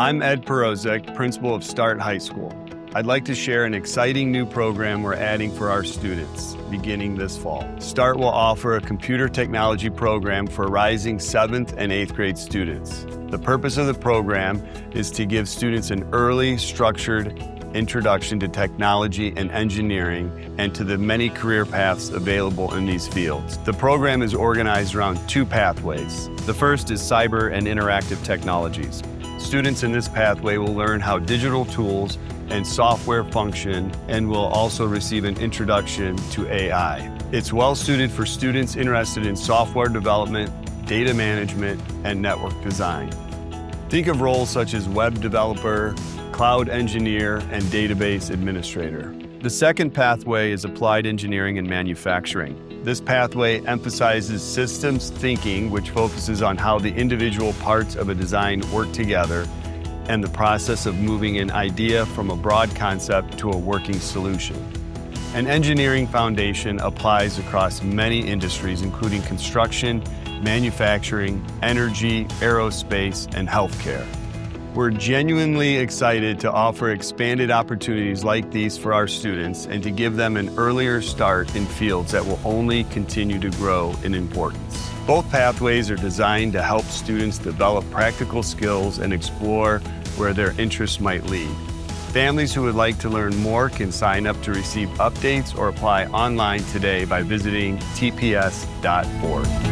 I'm Ed Perozek, principal of Start High School. I'd like to share an exciting new program we're adding for our students beginning this fall. START will offer a computer technology program for rising 7th and 8th grade students. The purpose of the program is to give students an early, structured introduction to technology and engineering and to the many career paths available in these fields. The program is organized around 2 pathways. The first is cyber and interactive technologies. Students in this pathway will learn how digital tools and software function and will also receive an introduction to AI. It's well suited for students interested in software development, data management, and network design. Think of roles such as web developer, cloud engineer, and database administrator. The second pathway is applied engineering and manufacturing. This pathway emphasizes systems thinking, which focuses on how the individual parts of a design work together and the process of moving an idea from a broad concept to a working solution. An engineering foundation applies across many industries, including construction, manufacturing, energy, aerospace, and healthcare. We're genuinely excited to offer expanded opportunities like these for our students and to give them an earlier start in fields that will only continue to grow in importance. Both pathways are designed to help students develop practical skills and explore where their interests might lead. Families who would like to learn more can sign up to receive updates or apply online today by visiting tps.org.